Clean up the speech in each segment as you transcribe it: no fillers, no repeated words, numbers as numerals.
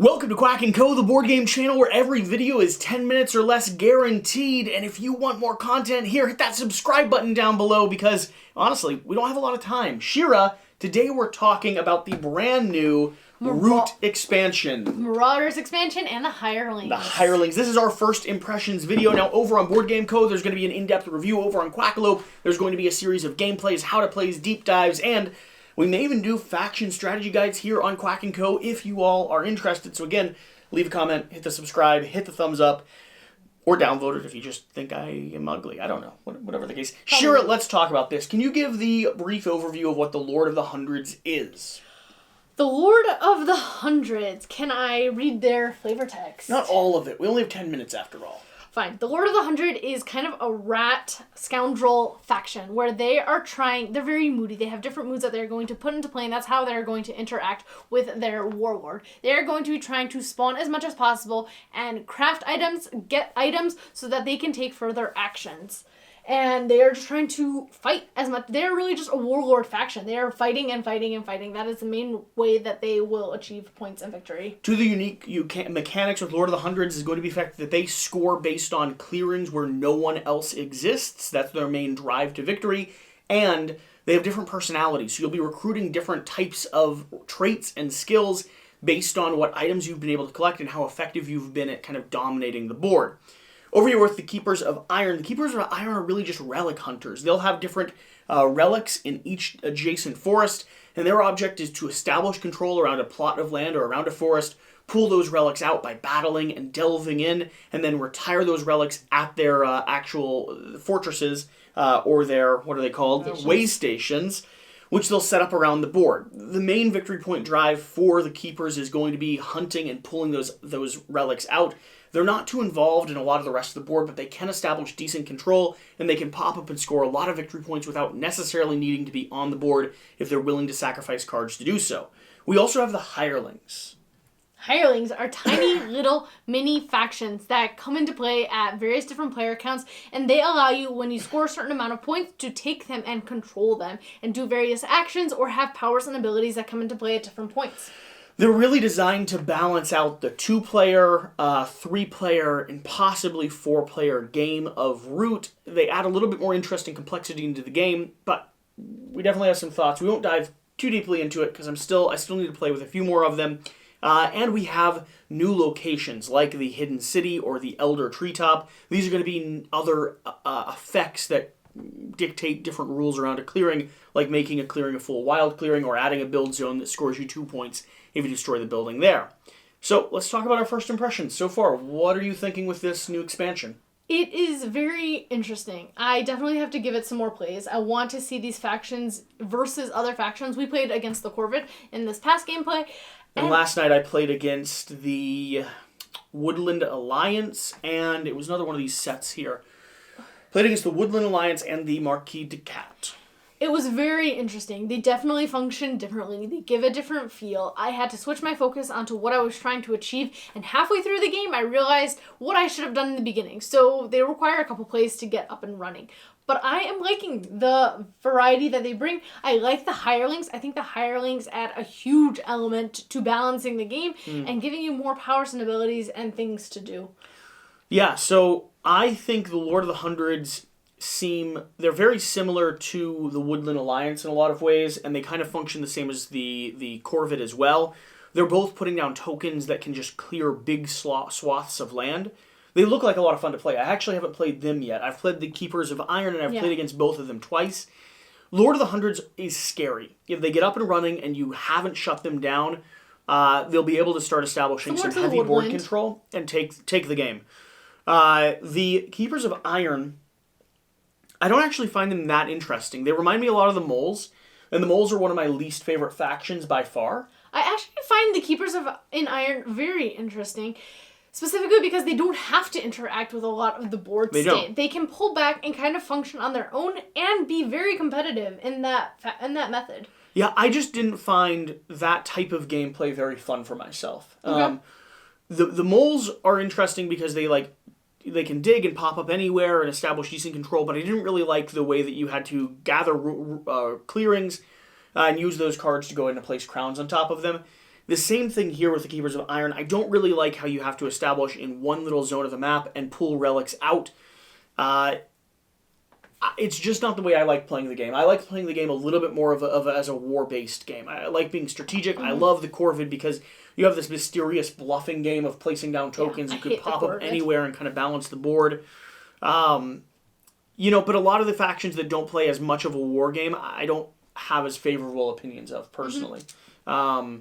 Welcome to Quack&Co, the board game channel where every video is 10 minutes or less guaranteed, and if you want more content here, hit that subscribe button down below because, honestly, we don't have a lot of time. Shira, today we're talking about the brand new Root expansion. Marauder's Expansion and the Hirelings. The Hirelings. This is our first impressions video. Now, over on BoardgameCo, there's going to be an in-depth review. Over on Quackalope, there's going to be a series of gameplays, how to plays, deep dives, and we may even do faction strategy guides here on Quack&Co if you all are interested. So again, leave a comment, hit the subscribe, hit the thumbs up, or downvote it if you just think I am ugly. I don't know. Whatever the case. Shira, let's talk about this. Can you give the brief overview of what the Lord of the Hundreds is? The Lord of the Hundreds. Can I read their flavor text? Not all of it. We only have 10 minutes after all. Fine. The Lord of the Hundred is kind of a rat scoundrel faction where they're very moody. They have different moods that they're going to put into play, and that's how they're going to interact with their warlord. They're going to be trying to spawn as much as possible and craft items, get items so that they can take further actions. And they are just trying to fight as much. They're really just a warlord faction. They are fighting and fighting and fighting. That is the main way that they will achieve points and victory. Two of the unique mechanics with Lord of the Hundreds is going to be the fact that they score based on clearings where no one else exists. That's their main drive to victory. And they have different personalities. So you'll be recruiting different types of traits and skills based on what items you've been able to collect and how effective you've been at kind of dominating the board. Over here with the Keepers of Iron. The Keepers of Iron are really just relic hunters. They'll have different relics in each adjacent forest, and their object is to establish control around a plot of land or around a forest, pull those relics out by battling and delving in, and then retire those relics at their actual fortresses, or their, what are they called? Way stations, which they'll set up around the board. The main victory point drive for the Keepers is going to be hunting and pulling those relics out. They're not too involved in a lot of the rest of the board, but they can establish decent control, and they can pop up and score a lot of victory points without necessarily needing to be on the board if they're willing to sacrifice cards to do so. We also have the Hirelings. Hirelings are tiny little mini factions that come into play at various different player counts, and they allow you, when you score a certain amount of points, to take them and control them and do various actions or have powers and abilities that come into play at different points. They're really designed to balance out the 2-player, 3-player, and possibly 4-player game of Root. They add a little bit more interest and complexity into the game, but we definitely have some thoughts. We won't dive too deeply into it because I still need to play with a few more of them. And we have new locations like the Hidden City or the Elder Treetop. These are going to be other effects that dictate different rules around a clearing, like making a clearing a full wild clearing or adding a build zone that scores you 2 points if you destroy the building there. So let's talk about our first impressions. So far, what are you thinking with this new expansion? It is very interesting. I definitely have to give it some more plays. I want to see these factions versus other factions. We played against the Corvid in this past gameplay. And last night I played against the Woodland Alliance, and it was another one of these sets here. Played against the Woodland Alliance and the Marquise de Cat. It was very interesting. They definitely function differently. They give a different feel. I had to switch my focus onto what I was trying to achieve, and halfway through the game, I realized what I should have done in the beginning. So they require a couple plays to get up and running. But I am liking the variety that they bring. I like the Hirelings. I think the Hirelings add a huge element to balancing the game and giving you more powers and abilities and things to do. Yeah, so I think the Lord of the Hundreds they're very similar to the Woodland Alliance in a lot of ways, and they kind of function the same as the Corvid as well. They're both putting down tokens that can just clear big swaths of land. They look like a lot of fun to play. I actually haven't played them yet. I've played the Keepers of Iron, and I've played against both of them twice. Lord of the Hundreds is scary. If they get up and running and you haven't shut them down, they'll be able to start establishing some heavy board control and take the game. The Keepers of Iron, I don't actually find them that interesting. They remind me a lot of the Moles, and the Moles are one of my least favorite factions by far. I actually find the Keepers of Iron very interesting, specifically because they don't have to interact with a lot of the board state. They can pull back and kind of function on their own and be very competitive in that method. Yeah, I just didn't find that type of gameplay very fun for myself. Okay. The Moles are interesting because they can dig and pop up anywhere and establish decent control, but I didn't really like the way that you had to gather clearings and use those cards to go in and place crowns on top of them. The same thing here with the Keepers of Iron. I don't really like how you have to establish in one little zone of the map and pull relics out. It's just not the way I like playing the game. I like playing the game a little bit more as a war-based game. I like being strategic. I love the Corvid because you have this mysterious bluffing game of placing down tokens. You could pop up anywhere and kind of balance the board. But a lot of the factions that don't play as much of a war game, I don't have as favorable opinions of, personally. What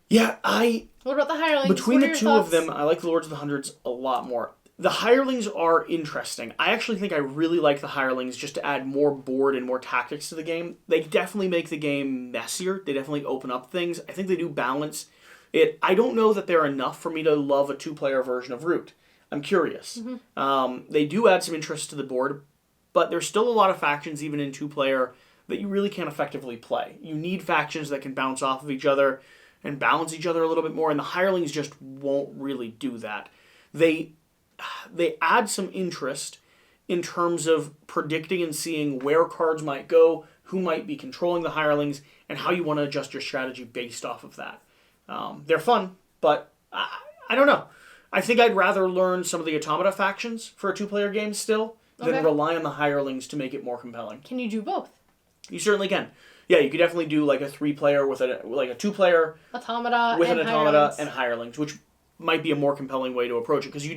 about the hirelings? Between the two of them, I like the Lords of the Hundreds a lot more. The hirelings are interesting. I actually think I really like the hirelings just to add more board and more tactics to the game. They definitely make the game messier. They definitely open up things. I think they do balance it. I don't know that they're enough for me to love a 2-player version of Root. I'm curious. They do add some interest to the board, but there's still a lot of factions, even in 2-player, that you really can't effectively play. You need factions that can bounce off of each other and balance each other a little bit more, and the hirelings just won't really do that. They add some interest in terms of predicting and seeing where cards might go, who might be controlling the hirelings, and how you want to adjust your strategy based off of that. They're fun, but I don't know. I think I'd rather learn some of the Automata factions for a 2-player game still than rely on the hirelings to make it more compelling. Can you do both? You certainly can. Yeah, you could definitely do like a 3-player with a 2-player Automata with and an Automata hirelings. and hirelings, which might be a more compelling way to approach it, because you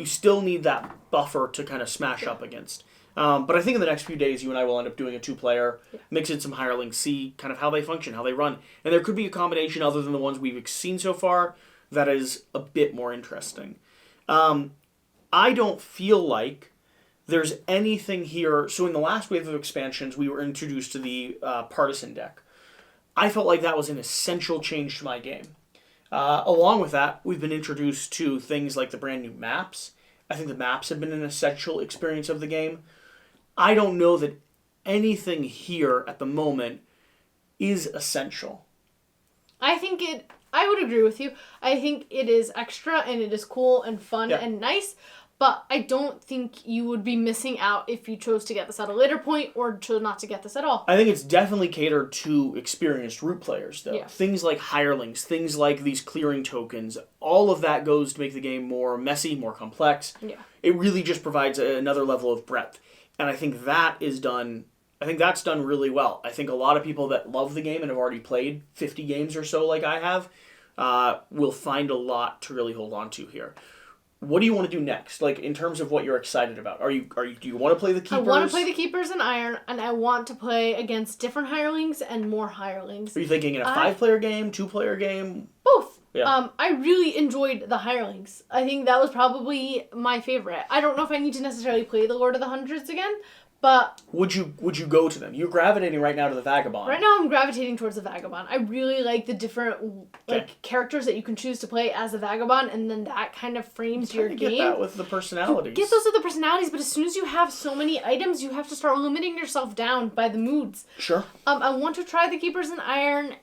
still need that buffer to kind of smash up against. But I think in the next few days, you and I will end up doing a 2-player, mix in some hirelings, see kind of how they function, how they run. And there could be a combination other than the ones we've seen so far that is a bit more interesting. I don't feel like there's anything here. So in the last wave of expansions, we were introduced to the Partisan deck. I felt like that was an essential change to my game. Along with that, we've been introduced to things like the brand new maps. I think the maps have been an essential experience of the game. I don't know that anything here at the moment is essential. I would agree with you. I think it is extra and it is cool and fun and nice, but I don't think you would be missing out if you chose to get this at a later point or chose not to get this at all. I think it's definitely catered to experienced Root players, though. Yeah. Things like hirelings, things like these clearing tokens, all of that goes to make the game more messy, more complex. Yeah. It really just provides another level of breadth. And I think that's done really well. I think a lot of people that love the game and have already played 50 games or so like I have will find a lot to really hold on to here. What do you want to do next? Like, in terms of what you're excited about? Do you want to play the Keepers? I want to play the Keepers in Iron, and I want to play against different hirelings and more hirelings. Are you thinking in a 5-player game, 2-player game? Both. Yeah. I really enjoyed the hirelings. I think that was probably my favorite. I don't know if I need to necessarily play the Lord of the Hundreds again, but would you go to them? You're gravitating right now to the Vagabond. Right now I'm gravitating towards the Vagabond. I really like the different characters that you can choose to play as the Vagabond, and then that kind of frames your game. Get that with the personalities. Get those with the personalities, but as soon as you have so many items, you have to start limiting yourself down by the moods. Sure. I want to try the Keepers in Iron,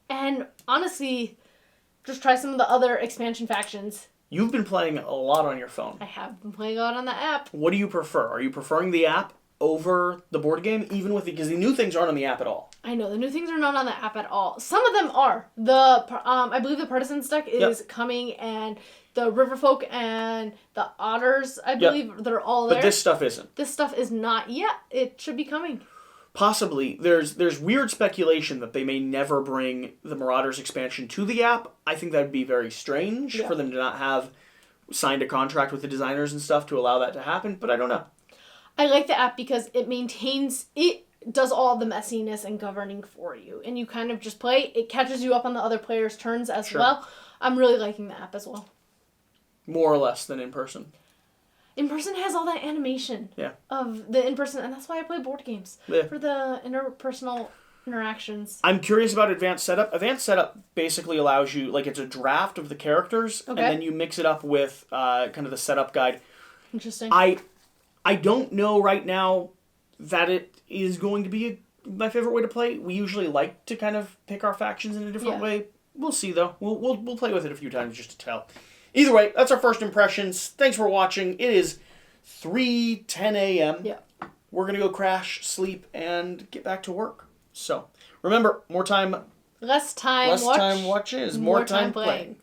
and honestly, just try some of the other expansion factions. You've been playing a lot on your phone. I have been playing a lot on the app. What do you prefer? Are you preferring the app over the board game, even with because the new things aren't on the app at all? I know the new things are not on the app at all. Some of them are. I believe the Partisans deck is coming, and the Riverfolk and the Otters, I believe they're all there. But this stuff isn't. This stuff is not yet. It should be coming. Possibly. There's weird speculation that they may never bring the Marauders expansion to the app. I think that would be very strange for them to not have signed a contract with the designers and stuff to allow that to happen, but I don't know. I like the app because it does all the messiness and governing for you, and you kind of just play. It catches you up on the other players' turns as well. I'm really liking the app as well. More or less than in person. In person has all that animation of the in person, and that's why I play board games for the interpersonal interactions. I'm curious about advanced setup. Advanced setup basically allows you, like, it's a draft of the characters, and then you mix it up with kind of the setup guide. Interesting. I don't know right now that it is going to be my favorite way to play. We usually like to kind of pick our factions in a different way. We'll see, though. We'll play with it a few times just to tell. Either way, that's our first impressions. Thanks for watching. It is 3:10 a.m. Yeah. We're going to go crash, sleep, and get back to work. So, remember, more time Less time Less time watches, more time playing.